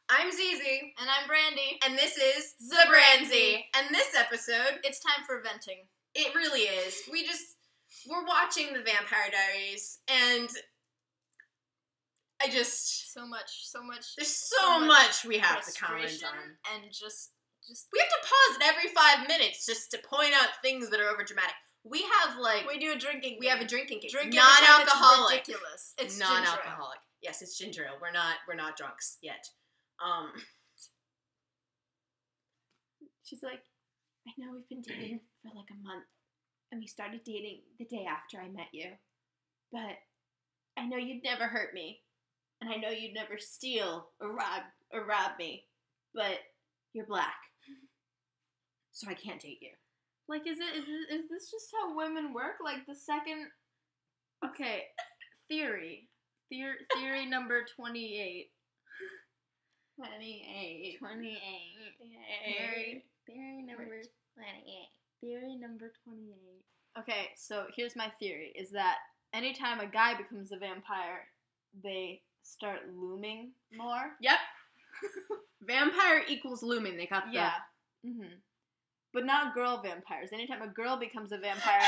I'm ZiZi. And I'm Brandi. And this is Zebranzi. And this episode, It's time for venting. it really is. We're watching the Vampire Diaries, and So much. there's so much we have to comment frustration on. And just We have to pause it every 5 minutes just to point out things that are overdramatic. We have we do a drinking game. We have a drinking game. Drink non-alcoholic. It's ridiculous. It's non-alcoholic. Yes, it's ginger ale. We're not drunks yet. She's like, I know we've been dating for like a month, and we started dating the day after I met you, but I know you'd never hurt me, and I know you'd never steal or rob me, but you're black, so I can't date you. Like, is this just how women work? Like, the second... Okay, theory number 28. 28. Theory number 28. Okay, so here's my theory, is that anytime a guy becomes a vampire, they start looming more. Yep. Vampire equals looming. They got the... Yeah. Mm-hmm. But not girl vampires. Anytime a girl becomes a vampire,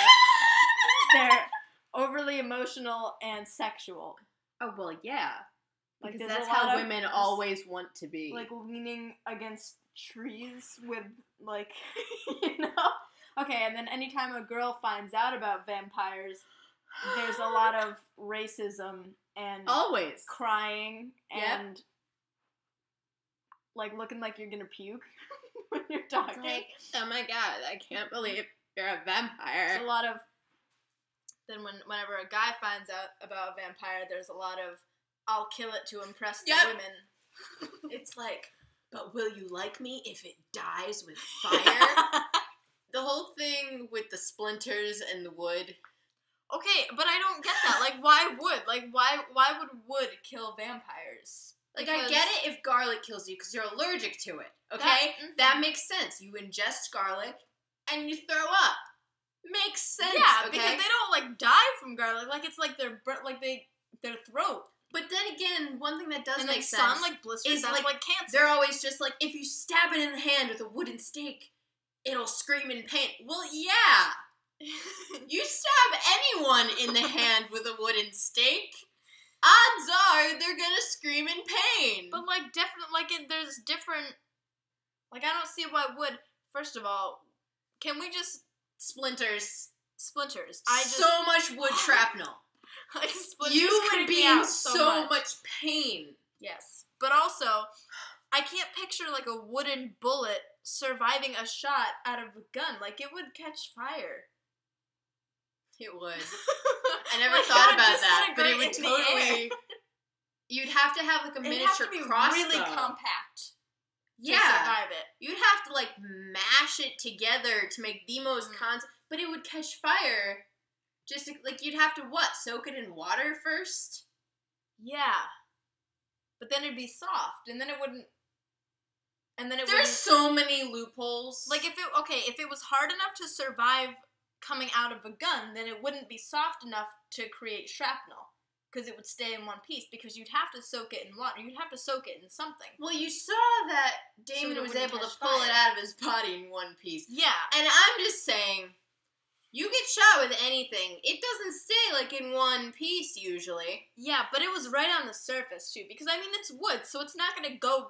they're overly emotional and sexual. Oh, well, yeah. Like, Because there's that's a lot how of women always want to be. like leaning against trees with, like, you know? Okay, and then anytime a girl finds out about vampires, there's a lot of racism and always crying Yep. and like looking like you're gonna puke when you're talking. Like, oh my god, I can't believe you're a vampire. There's a lot of then whenever a guy finds out about a vampire, there's a lot of I'll kill it to impress the Yep. women. It's like, but will you like me if it dies with fire? The whole thing with the splinters and the wood. Okay, but I don't get that. Like, why would? Like, why would wood kill vampires? Like, I get it if garlic kills you because you're allergic to it, okay? That- That makes sense. You ingest garlic and you throw up. Makes sense, Yeah, okay? because they don't, like, die from garlic. Like, it's like their throat. But then again, one thing that does And, make like, sense sun, like, blisters, is, that's, like, cancer. they're always just like, if you stab it in the hand with a wooden stake, it'll scream in pain. Well, yeah. You stab anyone in the hand with a wooden stake, odds are they're gonna scream in pain. But, like, definitely, like, there's different... Like, I don't see why wood... First of all, can we just... Splinters. Splinters. So much wood shrapnel. Like, splinters You would creep me be in out so much pain. Yes. But also, I can't picture, like, a wooden bullet surviving a shot out of a gun. Like, it would catch fire. It would. I never Like, thought that would about that, but it would disintegrate in the totally... air. You'd have to have, like, a It'd miniature have to be crossbow. really compact to Yeah. survive it. You'd have to, like, mash it together to make the most but it would catch fire. Just, like, you'd have to, soak it in water first? Yeah. But then it'd be soft, and then it wouldn't... There's so many loopholes. Like, if it was hard enough to survive coming out of a gun, then it wouldn't be soft enough to create shrapnel. Because it would stay in one piece, because you'd have to soak it in water. You'd have to soak it in something. Well, you saw that Damon it was wouldn't able to catch pull fire. it out of his body in one piece. Yeah. And I'm just saying, you get shot with anything, it doesn't stay, like, in one piece, usually. Yeah, but it was right on the surface, too. Because, I mean, it's wood, so it's not going to go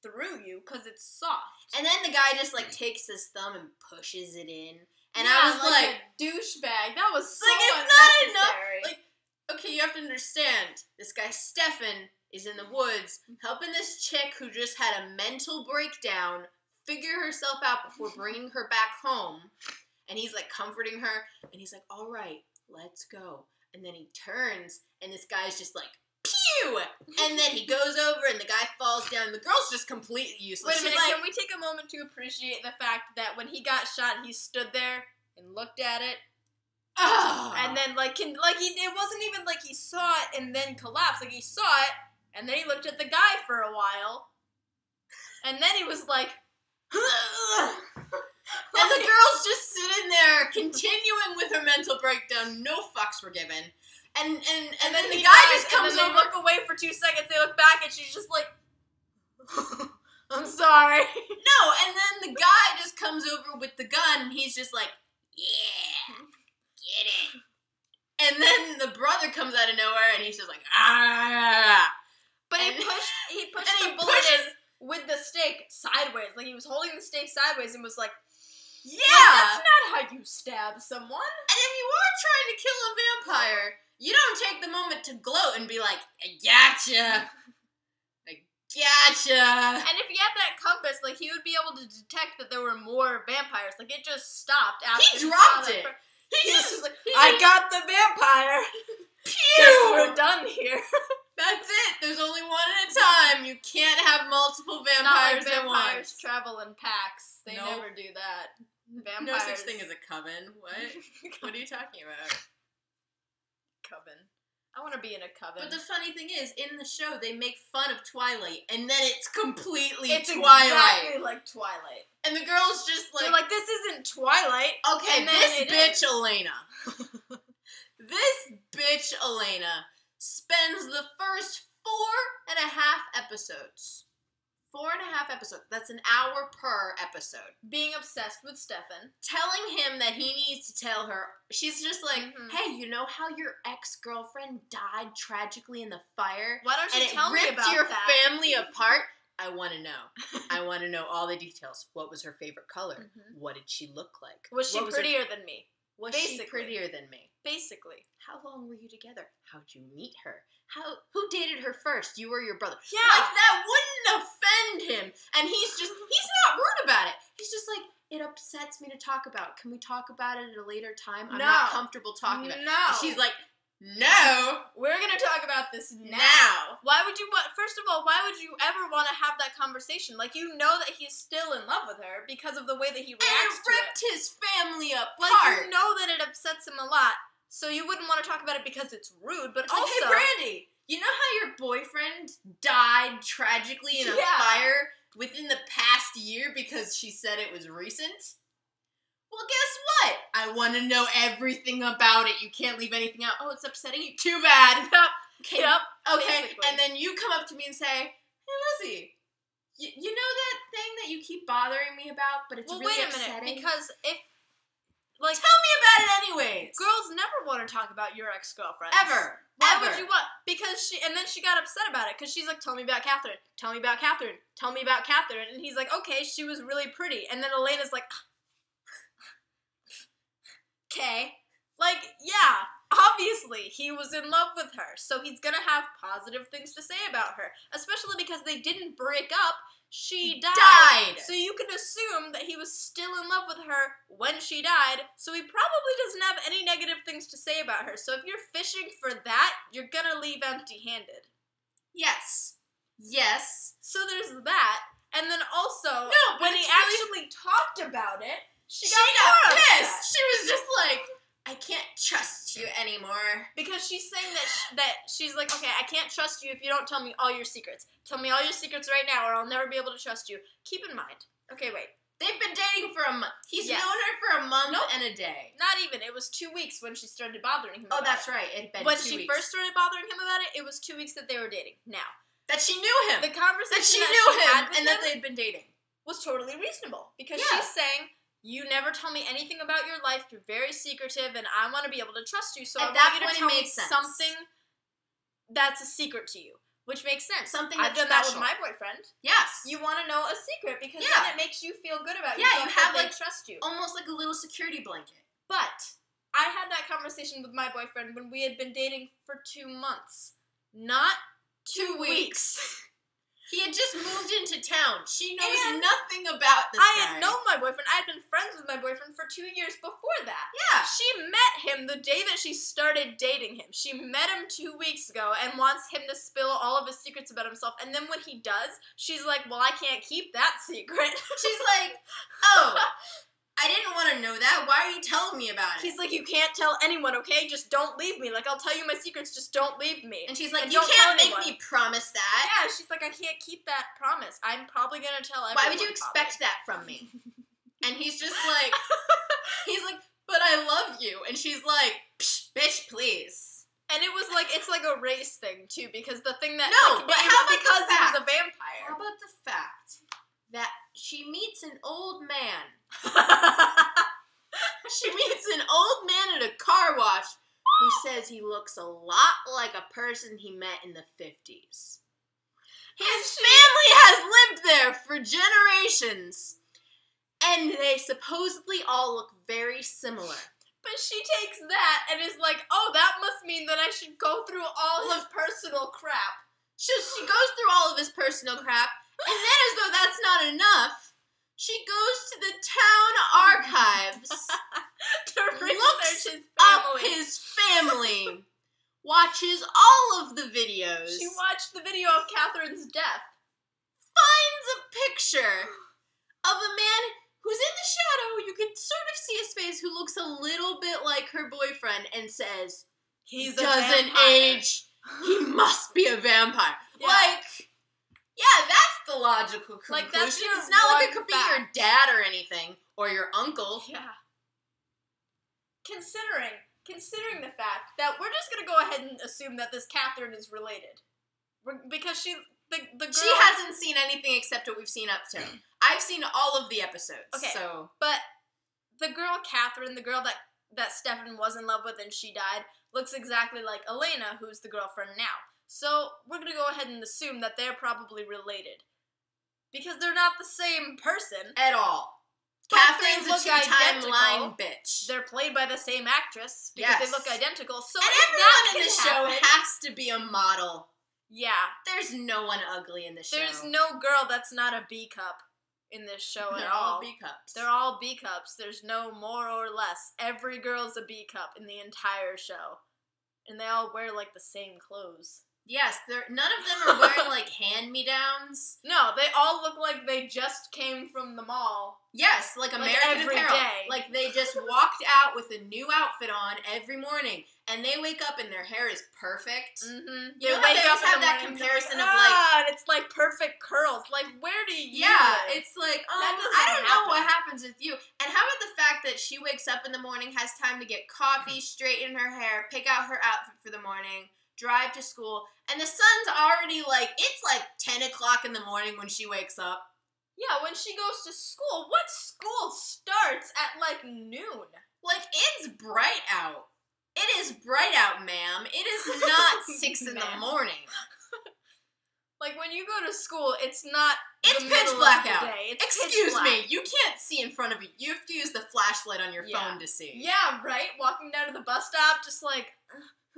through you, because it's soft. And then the guy just, like, takes his thumb and pushes it in. And yeah, I was like, a douchebag. That was so like, it's not enough. unnecessary. Like, okay, you have to understand, this guy Stefan is in the woods helping this chick who just had a mental breakdown figure herself out before bringing her back home. And he's, like, comforting her, and he's like, all right, let's go. And then he turns, and this guy's just like, pew! And then he goes over, and the guy falls down, and the girl's just completely useless. Wait a minute, She's like, can we take a moment to appreciate the fact that when he got shot, he stood there and looked at it, oh! and then, it wasn't even like he saw it and then collapsed. Like, he saw it, and then he looked at the guy for a while, and then he was like, and the girl's just sitting there, continuing with her mental breakdown. No fucks were given. And then the guy just comes and then over. they look away for 2 seconds, they look back, and she's just like... I'm sorry. No, and then the guy just comes over with the gun, and he's just like, yeah, get it. And then the brother comes out of nowhere, and he's just like, ah. But and, he pushed and the he bullet pushes, in with the stake sideways. Like, he was holding the stake sideways and was like, yeah. like, that's not how you stab someone. And if you are trying to kill a vampire, you don't take the moment to gloat and be like, I gotcha. Gotcha. And if he had that compass, like, he would be able to detect that there were more vampires. Like, it just stopped after he dropped it. He just was like, I got the vampire. Pew! Guess we're done here. That's it. There's only one at a time. You can't have multiple vampires at once. Vampires travel in packs. They Nope. never do that. Vampires. No such thing as a coven. What? What are you talking about? Coven. I want to be in a coven. But the funny thing is, in the show, they make fun of Twilight, and then it's completely it's Twilight. exactly like Twilight. And the girl's just like... They're like, this isn't Twilight. Okay, and then this it bitch is. Elena. This bitch Elena spends the first 4.5 episodes. 4.5 episodes. That's an hour per episode. Being obsessed with Stefan. Telling him that he needs to tell her. She's just like, Mhm. hey, you know how your ex-girlfriend died tragically in the fire? Why don't you And tell it me ripped about your that? family apart? I want to know. I want to know all the details. What was her favorite color? Mhm. What did she look like? Was she What her- prettier than me? Was Basically. she prettier than me? Basically. How long were you together? How'd you meet her? Who dated her first? You or your brother? Yeah. Like, that wouldn't offend him. And he's not rude about it. He's just like, it upsets me to talk about. Can we talk about it at a later time? I'm not comfortable talking about it. No. And she's like, no. We're going to talk about this Now. Why would you want, first of all, why would you ever want to have that conversation? Like, you know that he's still in love with her because of the way that he And reacts it to it. ripped his family apart. Like, you know that it upsets him a lot, so you wouldn't want to talk about it because it's rude, but It's also... like, hey, Brandi, you know how your boyfriend died tragically in a Yeah. fire within the past year because she said it was recent? Well, guess what? I want to know everything about it. You can't leave anything out. Oh, it's upsetting you? Too bad. Okay. Yep. Okay. Basically. And then you come up to me and say, hey, Lizzie, you know that thing that you keep bothering me about, but it's Well, really wait a upsetting? minute, because if, like... Tell me about it anyways. Girls never want to talk about your ex-girlfriend. Ever. Why Ever. would you want? Because and then she got upset about it, because she's like, tell me about Catherine. Tell me about Catherine. Tell me about Catherine. And he's like, okay, she was really pretty. And then Elena's like, okay. Like, yeah, obviously, he was in love with her, so he's gonna have positive things to say about her. Especially because they didn't break up, she died. So you can assume that he was still in love with her when she died, so he probably doesn't have any negative things to say about her. So if you're fishing for that, you're gonna leave empty-handed. Yes. Yes. So there's that, and then also, No, but when he it's really- actually talked about it, she She got got more pissed. upset. She was just like, I can't trust you anymore. Because she's saying that she's like, okay, I can't trust you if you don't tell me all your secrets. Tell me all your secrets right now, or I'll never be able to trust you. Keep in mind. Okay, wait. They've been dating for a month. He's Yes. known her for a month Nope. and a day. Not even. It was 2 weeks when she started bothering him Oh, about that's it. right. It had been When 2 she weeks. first started bothering him about it, it was 2 weeks that they were dating. Now, That she knew him. the conversation That she that knew she had him with and that him they had been dating. was totally reasonable. Because Yeah. she's saying, you never tell me anything about your life. You're very secretive, and I want to be able to trust you. So At I that want you to point, it tell me made sense. something that's a secret to you, which makes sense. Something I've that's done special. that with my boyfriend. Yes. You want to know a secret because Yeah. then it makes you feel good about Yeah, yourself. you have, that they like, trust you. almost like a little security blanket. But I had that conversation with my boyfriend when we had been dating for 2 months, not 2 weeks. He had just moved into town. She knows And nothing about this I guy. had known my boyfriend. I had been friends with my boyfriend for 2 years before that. Yeah. She met him the day that she started dating him. She met him 2 weeks ago and wants him to spill all of his secrets about himself. And then when he does, she's like, well, I can't keep that secret. She's like, oh, I didn't want to know that. Why are you telling me about it? He's like, you can't tell anyone, okay? Just don't leave me. Like, I'll tell you my secrets, just don't leave me. And she's like, And you don't can't tell make anyone. me promise that. Yeah, she's like, I can't keep that promise. I'm probably gonna tell everyone. Why would you expect that from me? And he's just like, he's like, but I love you. And she's like, psh, bitch, please. And it was like, it's like a race thing, too, because the thing that... No, like, but it how was about because the he was a fact? vampire. How about the she meets an old man. She meets an old man at a car wash who says he looks a lot like a person he met in the 50s. His family has lived there for generations, and they supposedly all look very similar. But she takes that and is like, oh, that must mean that I should go through all his personal crap. She goes through all of his personal crap, and then as though that's not enough, she goes to the town archives to research looks his up family. his family, watches all of the videos. She watched the video of Catherine's death. Finds a picture of a man who's in the shadow. You can sort of see his face, who looks a little bit like her boyfriend, and says, He doesn't age. He must be a vampire. Yeah. Like, yeah, that's the logical conclusion. Like, that's your it's not like it one could fact. be your dad or anything, or your uncle. Yeah. Considering the fact that we're just gonna go ahead and assume that this Catherine is related, because the girl, She hasn't seen anything except what we've seen up to. I've seen all of the episodes. Okay. So, but the girl Catherine, the girl that Stefan was in love with and she died, looks exactly like Elena, who's the girlfriend now. So we're gonna go ahead and assume that they're probably related, because they're not the same person at all. But Catherine's they a look two-timeline bitch. They're played by the same actress because they look identical. So and if everyone that in can the show happen, has to be a model. yeah, There's no one ugly in the show. there's no girl that's not a B cup in this show at They're all. all B cups. They're all B cups. There's no more or less. Every girl's a B cup in the entire show, and they all wear like the same clothes. Yes, none of them are wearing like hand-me-downs. No, they all look like they just came from the mall. Yes, like American every Apparel. day. Like they just walked out with a new outfit on every morning, and they wake up and their hair is perfect. Mm-hmm. You know how they always have that comparison of and it's like perfect curls. Like, where do you live? It's like, That doesn't I don't know what happen. happens with you. And how about the fact that she wakes up in the morning, has time to get coffee, straighten her hair, pick out her outfit for the morning, drive to school, and the sun's already like, it's like 10 o'clock in the morning when she wakes up. Yeah, when she goes to school. What school starts at like noon? Like, it's bright out. It is bright out, ma'am. It is not 6 in the morning. Like, when you go to school, it's not It's the pitch middle black of the out. day. It's Excuse pitch black. me, you can't see in front of you. You have to use the flashlight on your phone to see. Yeah, right? Walking down to the bus stop, just like,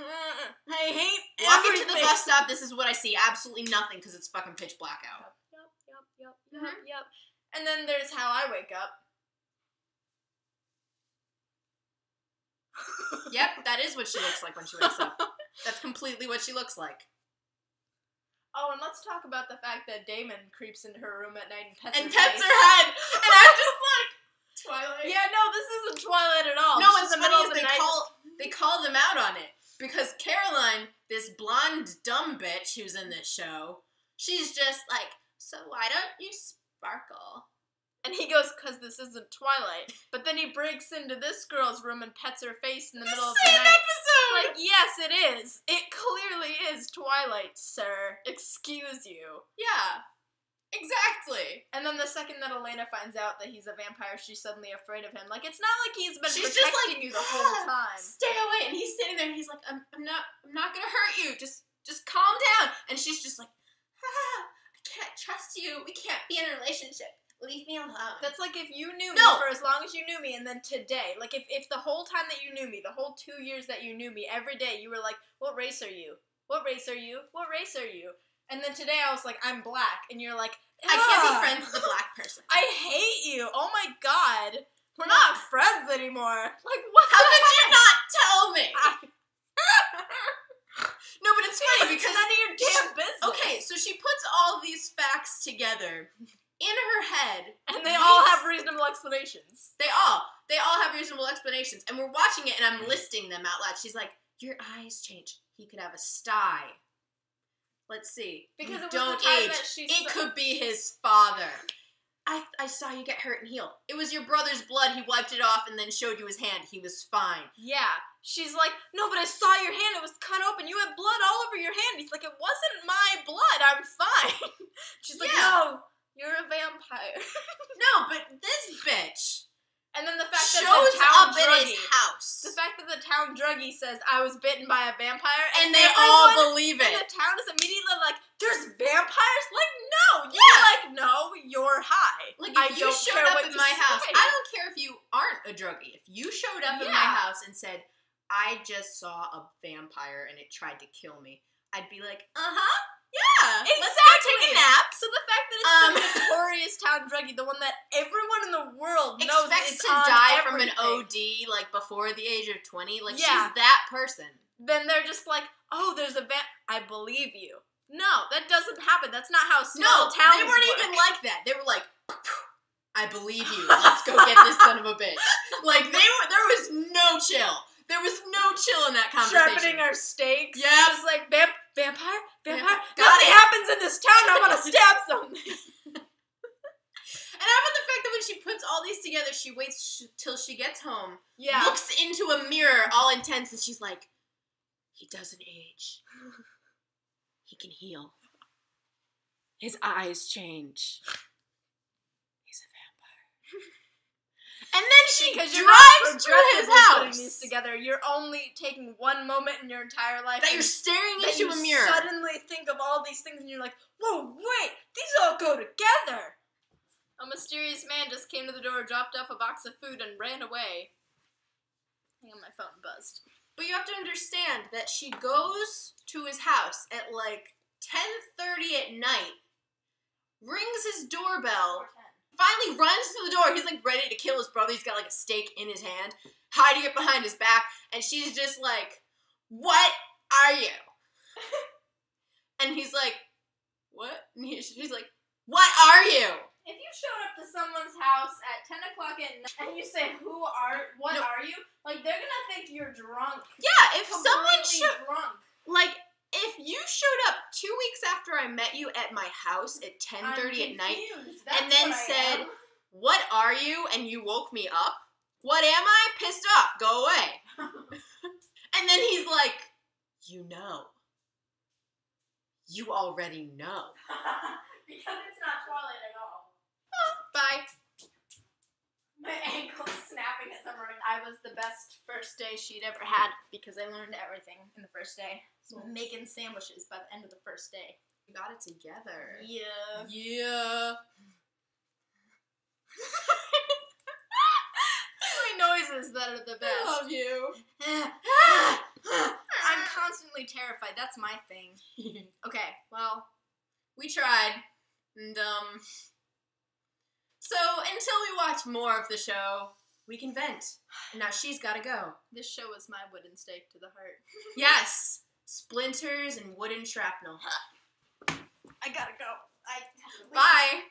I hate Walking to the everything. bus stop, this is what I see. Absolutely nothing, because it's fucking pitch black out. Yep. And then there's how I wake up. Yep, that is what she looks like when she wakes up. That's completely what she looks like. Oh, and let's talk about the fact that Damon creeps into her room at night and pets And her pets face. her head. And I'm just like, Twilight. Yeah, no, this isn't Twilight at all. No, This what's is the middle funny of is the night. they call them out on it. Because Caroline, this blonde dumb bitch who's in this show, she's just like, so why don't you sparkle? And he goes, because this isn't Twilight. But then he breaks into this girl's room and pets her face in the middle of the Same night. episode! Like, yes, it is. It clearly is Twilight, sir. Excuse you. Yeah. Exactly. And then the second that Elena finds out that he's a vampire, she's suddenly afraid of him. Like, it's not like he's been She's protecting just like, you the whole time. Stay away. And he's sitting there and he's like, I'm not gonna hurt you. Just calm down. And she's just like, I can't trust you. We can't be in a relationship. Leave me alone. That's like if you knew me for as long as you knew me, and then today, like if the whole time that you knew me, the whole 2 years that you knew me, every day you were like, what race are you? What race are you? What race are you? And then today I was like, I'm black, and you're like, I can't be friends with a black person. I hate you. Oh my god. We're not friends anymore. Like, what? How could you not tell me? No, but it's funny because none of your damn business. Okay, so she puts all these facts together in her head, and they all have reasonable explanations. They all have reasonable explanations, and we're watching it, and I'm listing them out loud. She's like, "Your eyes change. He could have a sty. Let's see. Because you it was don't the time age. that she It saw- could be his father. I saw you get hurt and heal. It was your brother's blood. He wiped it off and then showed you his hand. He was fine. Yeah. She's like, no, but I saw your hand. It was cut open. You had blood all over your hand. He's like, it wasn't my blood. I'm fine. She's like, no, you're a vampire. that shows the town up in druggie, his house. the fact that the town druggie says, I was bitten by a vampire, And they all believe in it. the town is immediately like, there's vampires? Like, no. You're Yeah. like, no, you're high. Like, I if you don't showed care up what in you my house, say. I don't care if you aren't a druggie. If you showed up in my Yeah. house and said, I just saw a vampire and it tried to kill me, I'd be like, uh-huh, yeah, Exactly. let's go take a nap. So the fact that it's the notorious town druggie, the one that everyone in the world knows Expects is to on die from an everything, OD, like, before the age of 20. Like, Yeah. she's that person. then they're just like, oh, there's a I believe you. No, that doesn't happen. That's not how small towns they weren't work. even like that. They were like, I believe you. Let's go get this son of a bitch. Like, there was no chill. There was no chill in that conversation. Sharpening our stakes. Yep. Just like, vampire? Got Nothing it. happens in this town. I want to stab something. And how about the fact that when she puts all these together, she waits till she gets home, Yeah. looks into a mirror all intense, and she's like, he doesn't age. He can heal. His eyes change. He's a vampire. And then she Because you're drives to not his progressively putting house. these together. You're only taking one moment in your entire life That and you're staring that into you a mirror. suddenly think of all these things and you're like, whoa, wait, these all go together. A mysterious man just came to the door, dropped off a box of food, and ran away. Hang on, my phone buzzed. But you have to understand that she goes to his house at like 10:30 at night, rings his doorbell, finally runs to the door. He's like ready to kill his brother. He's got like a stake in his hand, hiding it behind his back, and she's just like, what are you? And he's like, what? And she's like, what are you? If you showed up to someone's house at 10 o'clock at night and you say, what No. are you? Like, they're gonna think you're drunk. Yeah, if someone Completely drunk. like, if you showed up 2 weeks after I met you at my house at 10:30 at night, and then said, what are you? And you woke me up, what am I? Pissed off. Go away. And then he's like, you know. You already know. Because it's not Twilight at all. Bye. My ankle's snapping as I'm running. I was the best first day she'd ever had because I learned everything in the first day. So making sandwiches by the end of the first day. You got it together. Yeah. Yeah. Noises that are the best. I love you. I'm constantly terrified. That's my thing. Okay, well, We tried. And, so until we watch more of the show, we can vent. And now she's gotta go. this show is my wooden stake to the heart. Yes. Splinters and wooden shrapnel. I gotta go. Bye.